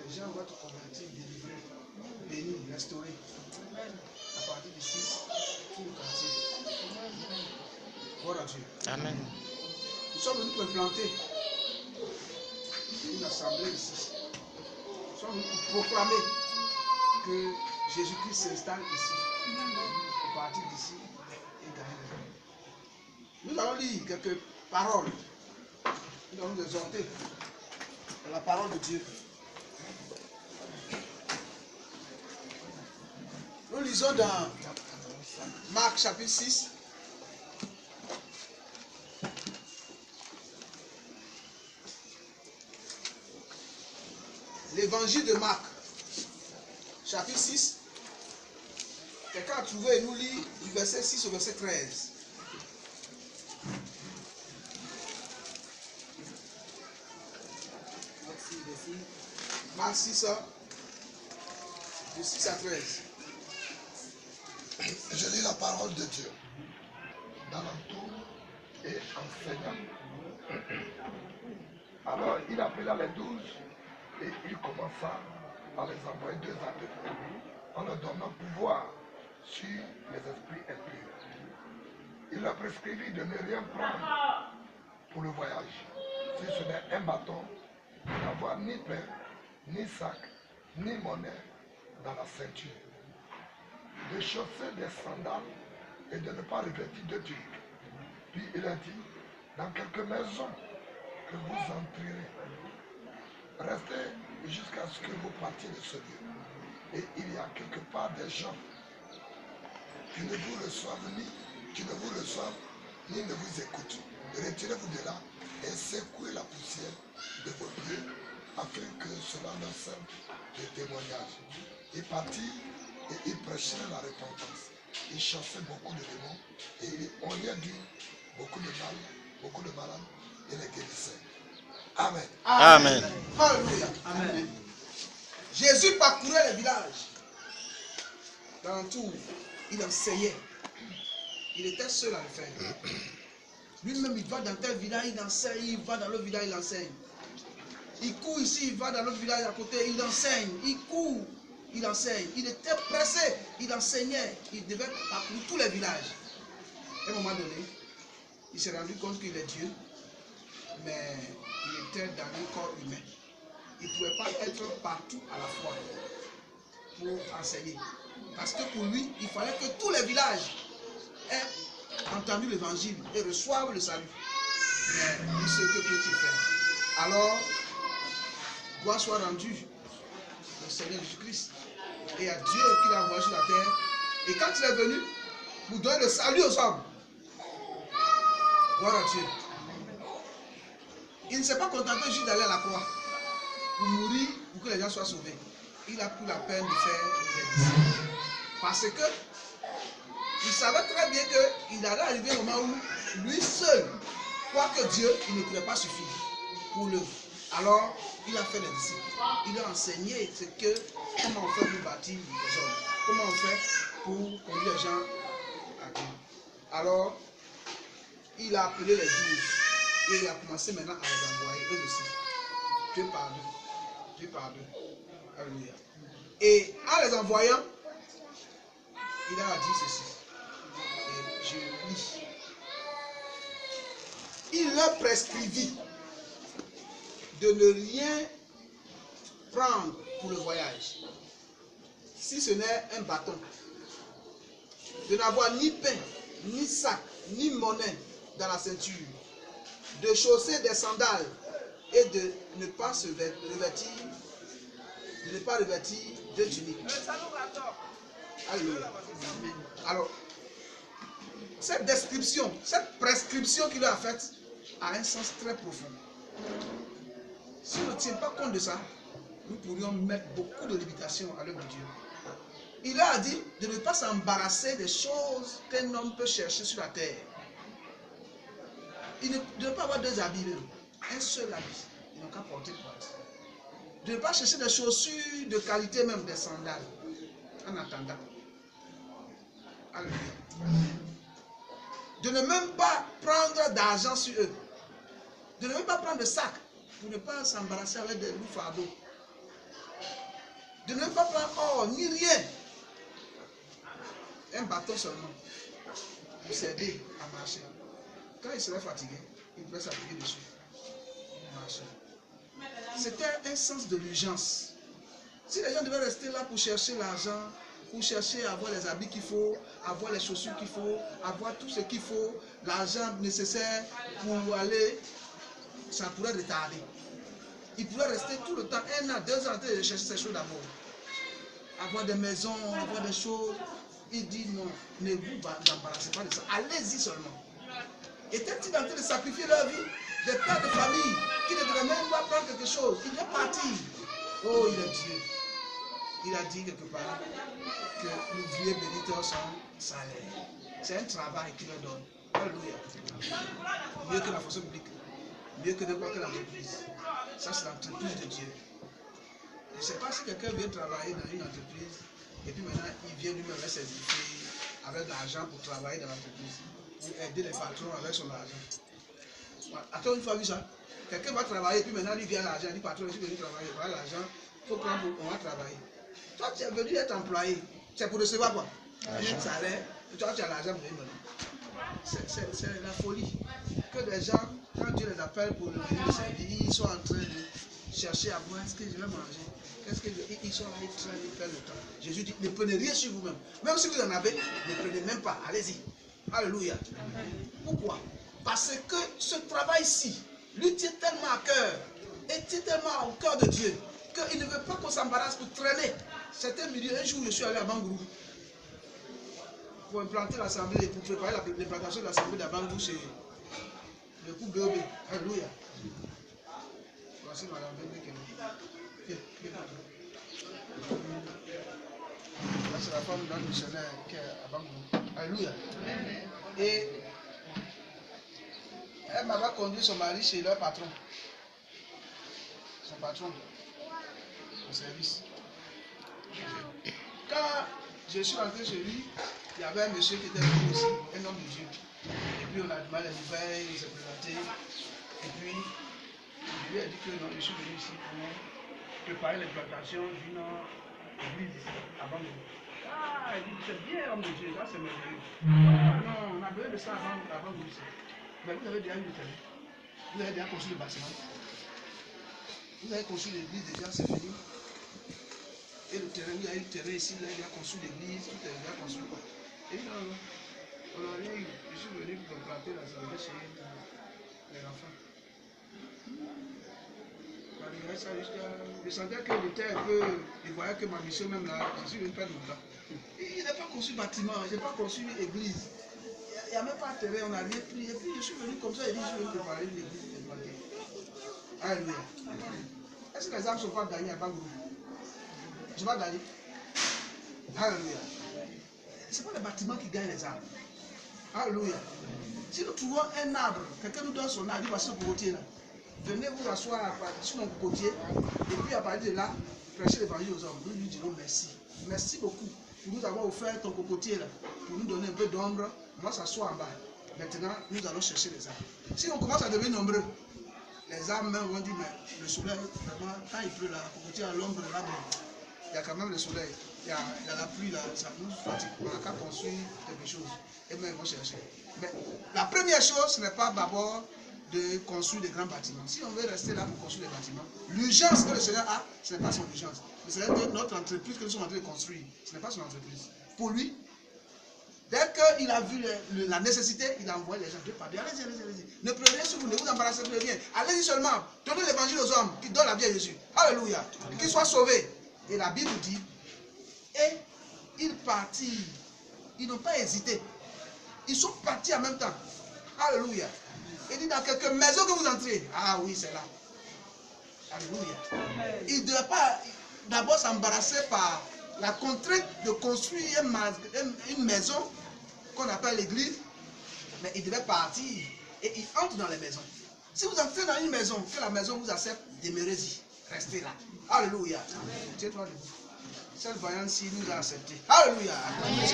Les gens vont être convertis, délivrés, bénis, restaurés. À partir d'ici, tout le quartier. Gloire à Dieu. Amen. Nous sommes venus pour planter une assemblée ici. Nous sommes venus pour proclamer que Jésus-Christ s'installe ici. À partir d'ici, et gagner. Nous allons lire quelques paroles. Nous allons nous exhorter dans la parole de Dieu. Nous lisons dans Marc chapitre 6. L'évangile de Marc, chapitre 6. Quelqu'un a trouvé et nous lit du verset 6 au verset 13. Marc 6, de 6 à 13. Je lis la parole de Dieu. D'alentour et enseignant. Alors il appela les 12 et il commença par les envoyer 2 à 2, en leur donnant pouvoir sur les esprits impurs. Il leur prescrivit de ne rien prendre pour le voyage, si ce n'est un bâton, d'avoir ni pain, ni sac, ni monnaie dans la ceinture, de chausser des sandales et de ne pas revêtir de tunique. Puis il a dit, dans quelques maisons que vous entrerez, restez jusqu'à ce que vous partiez de ce lieu. Et il y a quelque part des gens qui ne vous reçoivent ni ne vous écoutent. Retirez-vous de là et secouez la poussière de vos pieds afin que cela leur serve de témoignage. Il partit et il prêchait la repentance. Il chassait beaucoup de démons et on y a dit beaucoup de malades et les guérissait. Amen. Amen. Alléluia. Amen. Jésus parcourait les villages. Dans tout, il enseignait. Il était seul à le faire. Lui-même, il va dans tel village, il enseigne. Il va dans l'autre village, il enseigne. Il court ici, il va dans l'autre village à côté, il enseigne. Il court, il enseigne. Il était pressé, il enseignait. Il devait parcourir tous les villages. À un moment donné, il s'est rendu compte qu'il est Dieu, mais il était dans un corps humain. Il ne pouvait pas être partout à la fois pour enseigner. Parce que pour lui, il fallait que tous les villages aient entendu l'évangile et reçoivent le salut. Mais il sait que peut-il faire. Alors, gloire soit rendue au Seigneur Jésus-Christ et à Dieu qui l'a envoyé sur la terre. Et quand il est venu, vous donnez le salut aux hommes. Gloire à Dieu. Il ne s'est pas contenté juste d'aller à la croix pour mourir, pour que les gens soient sauvés. Il a pris la peine de faire les disciples. Parce que il savait très bien qu'il allait arriver au moment où lui seul, quoique Dieu, il ne pourrait pas suffire pour l'œuvre. Alors, il a fait les disciples. Il a enseigné comment on fait pour bâtir les hommes. Comment on fait pour conduire les gens à Dieu. Alors, il a appelé les 12 et il a commencé maintenant à les envoyer eux aussi. Dieu pardonne. Dieu pardonne. Alléluia. Et en les envoyant, il a dit ceci. Et je lis. Il leur prescrivit de ne rien prendre pour le voyage, si ce n'est un bâton, de n'avoir ni pain, ni sac, ni monnaie dans la ceinture, de chausser des sandales et de ne pas se revêtir, de tunique. Alléluia. Alors, cette description, cette prescription qu'il a faite a un sens très profond. Si on ne tient pas compte de ça, nous pourrions mettre beaucoup de limitations à l'œuvre de Dieu. Il a dit de ne pas s'embarrasser des choses qu'un homme peut chercher sur la terre. Il ne doit pas avoir 2 habits même. Un seul habit. Ils n'ont qu'à porter pointe. De ne pas chercher des chaussures de qualité même, des sandales. En attendant. Alléluia. De ne même pas prendre d'argent sur eux. De ne même pas prendre de sac. pour ne pas s'embarrasser avec des loups fardeaux. De ne pas prendre or ni rien. Un bâton seulement pour s'aider à marcher. Quand il serait fatigué, il pouvait s'appuyer dessus. Marcher. C'était un sens de l'urgence. Si les gens devaient rester là pour chercher l'argent, pour chercher à avoir les habits qu'il faut, avoir les chaussures qu'il faut, avoir tout ce qu'il faut, l'argent nécessaire pour aller, ça pourrait retarder. Il pourrait rester tout le temps, 1 an, 2 ans, en train de chercher ces choses d'abord. Avoir des maisons, avoir des choses. Il dit non, ne vous embarrassez pas de ça. Allez-y seulement. Étaient-ils en train de sacrifier leur vie? Des pères de famille qui ne devaient même pas prendre quelque chose. Il est parti. Oh, il est Dieu. Il a dit quelque part que l'ouvrier béniteur son salaire. C'est un travail qu'il leur donne. Alléluia. Mieux que la fonction publique. Mieux que n'importe quelle entreprise. Ça, c'est l'entreprise de Dieu. Je ne sais pas si quelqu'un vient travailler dans une entreprise et puis maintenant il vient lui-même avec ses filles, avec de l'argent pour travailler dans l'entreprise, pour aider les patrons avec son argent. Attends, une fois vu ça, quelqu'un va travailler et puis maintenant il vient l'argent, il dit patron, je suis venu travailler, voilà l'argent, il faut prendre pour on va travailler. Toi tu es venu être employé, c'est pour recevoir quoi? Un salaire, et toi tu as l'argent pour venir donner. C'est la folie. Que les gens, quand Dieu les appelle pour venir le servir, ils sont en train de chercher à voir est-ce que je vais manger. Ils sont là, ils traînent, ils perdent le temps. Jésus dit, ne prenez rien sur vous-même. Même si vous en avez, ne prenez même pas. Allez-y. Alléluia. Pourquoi? Parce que ce travail-ci lui tient tellement à cœur, et tient tellement au cœur de Dieu, qu'il ne veut pas qu'on s'embarrasse pour traîner. C'était un milieu. Un jour, je suis allé à Bangourou pour implanter l'assemblée, pour préparer l'implantation de l'assemblée d'Abangourou chez le couple BOB. Alléluia. Voici madame Bébé qui est là. C'est la femme d'un missionnaire qui est à Bangourou. Alléluia. Et elle m'avait conduit son mari chez leur patron. Son patron. Au service. Quand je suis rentré chez lui, il y avait un monsieur qui était venu ici, un homme de Dieu. Et puis on a demandé les nouvelles, il s'est présenté. Et puis, je lui ai dit que non, je suis venu ici pour préparer l'implantation d'une église ici, avant de. Ah, il dit, c'est bien, homme de Dieu, ça c'est merveilleux. Ah, non, on a besoin de ça avant de ici. Mais vous avez déjà eu le terrain. Vous avez déjà construit le bâtiment. Vous avez construit l'église déjà, c'est fini. Et le terrain, il y a eu le terrain ici, là, il a construit l'église, tout est déjà construit. Et non, on n'a rien eu. Je suis venu pour planter l'assemblée chez les enfants. Je sentais qu'il était un peu. Il voyait que ma mission, même là, je suis venu perdre mon temps. Il n'a pas construit bâtiment, je n'ai pas construit église. Il n'y a même pas de terrain, on n'a rien pris. Et puis je suis venu comme ça, et je suis venu préparer une église et planter. Alléluia. Est-ce que les âmes ne sont pas gagnées à Bangourou? Je vais gagner. Alléluia. Ce n'est pas le bâtiment qui gagne les arbres. Alléluia. Si nous trouvons un arbre, quelqu'un nous donne son arbre, il va sur le cocotier là. Venez vous asseoir sur mon cocotier. Et puis à partir de là, prêcher l'évangile aux hommes. Nous lui dirons merci. Merci beaucoup pour nous avoir offert ton cocotier là. Pour nous donner un peu d'ombre. Moi, s'assois en bas. Maintenant, nous allons chercher les arbres. Si on commence à devenir nombreux, les arbres même vont dire, mais le soleil, vraiment, quand il pleut là, le cocotier à l'ombre de l'arbre. Il y a quand même le soleil, il y a la pluie là, ça nous fatigue. On n'a qu'à construire quelque chose. Et même ils vont chercher. Mais la première chose, ce n'est pas d'abord de construire des grands bâtiments. Si on veut rester là pour construire des bâtiments, l'urgence que le Seigneur a, ce n'est pas son urgence. C'est notre entreprise que nous sommes en train de construire. Ce n'est pas son entreprise. Pour lui, dès qu'il a vu la nécessité, il a envoyé les gens de parler. Allez-y, allez-y, allez-y. Ne prenez rien sur vous, ne vous embarrassez de rien. Allez-y seulement. Donnez l'évangile aux hommes qui donnent la vie à Jésus. Alléluia. Qu'ils soient sauvés. Et la Bible dit, et ils partirent. Ils n'ont pas hésité. Ils sont partis en même temps. Alléluia. Il dit dans quelques maisons que vous entrez. Ah oui, c'est là. Alléluia. Il ne devait pas d'abord s'embarrasser par la contrainte de construire une maison qu'on appelle l'église. Mais il devait partir. Et il entre dans les maisons. Si vous entrez dans une maison, que la maison vous accepte, demeurez-y. Restez là. Alléluia. Tiens-toi debout. Cette voyante-ci nous a acceptés. Alléluia. Nous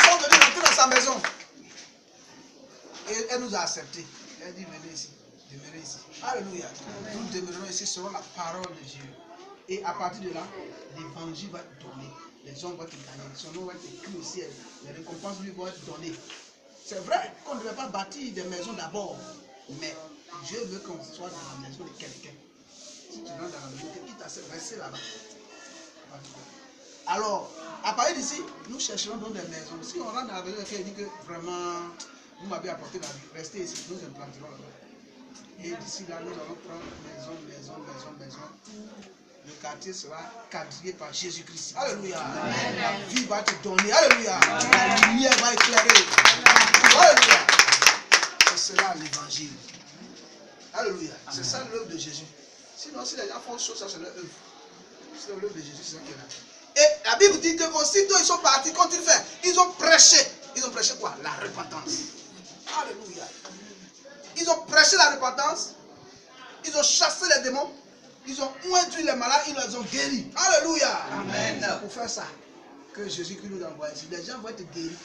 sommes venus rentrer dans sa maison. Et elle nous a acceptés. Elle dit, venez ici, demeurez ici. Alléluia. Nous demeurons ici selon la parole de Dieu. Et à partir de là, l'évangile va être donné. Les hommes vont être gagnés. Son nom va être écrit au ciel. Les récompenses lui vont être données. C'est vrai qu'on ne devait pas bâtir des maisons d'abord. Mais Dieu veut qu'on soit dans la maison de quelqu'un. Si tu rentres dans la maison, quelqu'un t'a resté là-bas. Alors, à partir d'ici, nous chercherons dans des maisons. Si on rentre dans la maison, quelqu'un dit que vraiment, vous m'avez apporté la vie, restez ici, nous implanterons là-bas. Et d'ici là, nous allons prendre maison. Le quartier sera quadrillé par Jésus-Christ. Alléluia. La vie va te donner. Alléluia. La lumière va éclairer. Alléluia. C'est cela l'évangile. Alléluia. C'est ça l'œuvre de Jésus. Sinon, si les gens font chose, ça c'est leur œuvre. C'est l'œuvre de Jésus, c'est ça qui est là. Et la Bible dit que aussitôt ils sont partis, quand ils font, ils ont prêché. Ils ont prêché quoi? La repentance. Alléluia. Ils ont prêché la repentance. Ils ont chassé les démons. Ils ont ointu les malades. Ils les ont guéris. Alléluia. Amen. C'est pour faire ça que Jésus qui nous envoie ici. Les gens vont être guéris.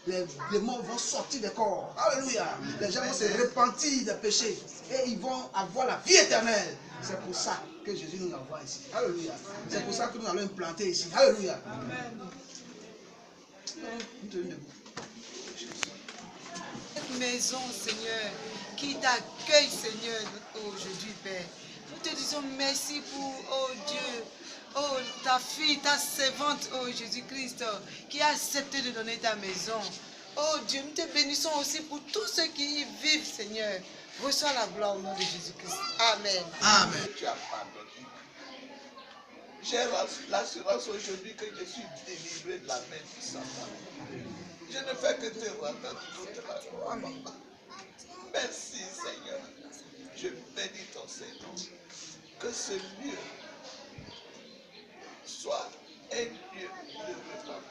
Les démons vont sortir des corps. Alléluia. Les gens vont se repentir des péchés. Et ils vont avoir la vie éternelle. C'est pour ça que Jésus nous envoie ici. Alléluia. C'est pour ça que nous allons implanter ici. Alléluia. Amen. Cette maison, Seigneur, qui t'accueille, Seigneur, aujourd'hui, Père. Nous te disons merci pour, oh Dieu, oh ta fille, ta servante, oh Jésus-Christ, qui a accepté de donner ta maison. Oh Dieu, nous te bénissons aussi pour tous ceux qui y vivent, Seigneur. Reçois la gloire au nom de Jésus-Christ. Amen. Amen. Tu as pardonné. J'ai l'assurance aujourd'hui que je suis délivré de la main du Satan. Je ne fais que te rendre toute la gloire. Merci Seigneur. Je bénis ton Seigneur. Que ce lieu soit un lieu de repentance,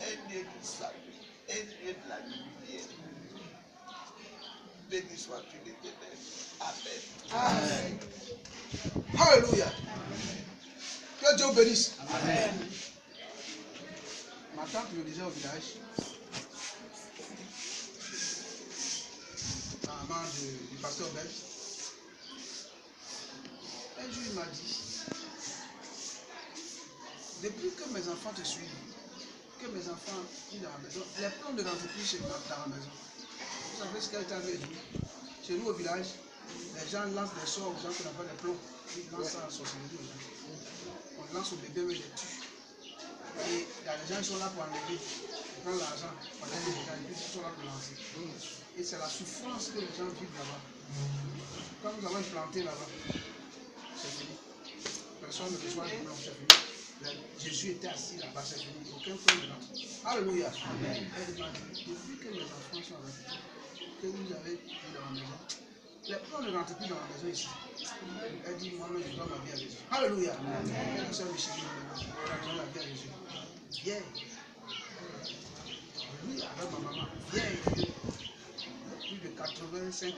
un lieu de salut, un lieu de la lumière. Béni sois-tu l'Éternel. Amen. Amen. Alléluia. Que Dieu bénisse. Amen. Ma tante me disait au village, la maman du pasteur belge, un jour il m'a dit, depuis que mes enfants te suivent, que mes enfants sont dans la maison, les plans de l'entreprise sont dans la maison. Vous savez ce qui a été arrivé chez nous au village, les gens lancent des sorts aux gens qui n'ont pas de plomb. Ils lancent ça à la sorcellerie aux gens. On lance au bébé, mais les tue. Et il y a des gens qui sont là pour enlever. Ils prennent l'argent, on enlève les gens, et puis ils sont là pour lancer. Et c'est la souffrance que les gens vivent là-bas. Quand nous avons implanté là-bas, c'est fini. Personne ne reçoit de plomb, c'est fini. Jésus était assis là-bas, c'est fini. Aucun plomb ne rentre. Alléluia. Elle m'a dit, depuis que mes enfants sont là, que vous avez vu dans la maison, les plans ne rentrent plus dans la maison ici. Elle dit, moi-même, je dois ma vie à Jésus. Alléluia. Elle est Michel, je dois la vie à Jésus. Viens. Oui, avec ma maman. Viens. Plus de 85 ans.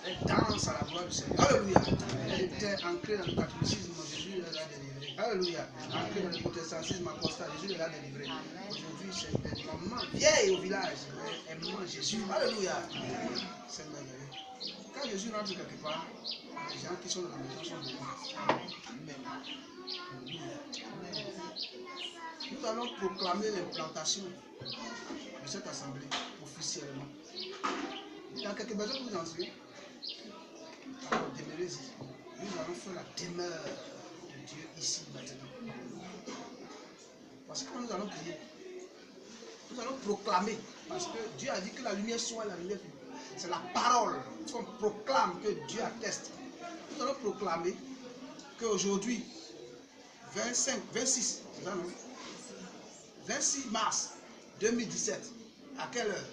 Elle danse à la gloire du Seigneur. Alléluia. Elle était ancrée dans le catholicisme. Jésus les a délivrés. Alléluia. Ancrée dans le protestantisme apostat. Jésus les a délivrés. Aujourd'hui, c'est des mamans vieilles au village. Elles mangent Jésus. Alléluia. C'est merveilleux. Quand Jésus rentre quelque part, les gens qui sont dans la maison sont dedans. Nous allons proclamer l'implantation de cette assemblée officiellement. Dans quelques maisons que vous entrez, alors demeurez-y. Nous allons faire la demeure de Dieu ici maintenant. Parce que quand nous allons prier, nous allons proclamer. Parce que Dieu a dit que la lumière soit la lumière. C'est la parole qu'on proclame, que Dieu atteste. Nous allons proclamer qu'aujourd'hui, 26 mars 2017, à quelle heure?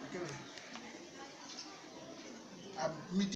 À quelle heure? À midi.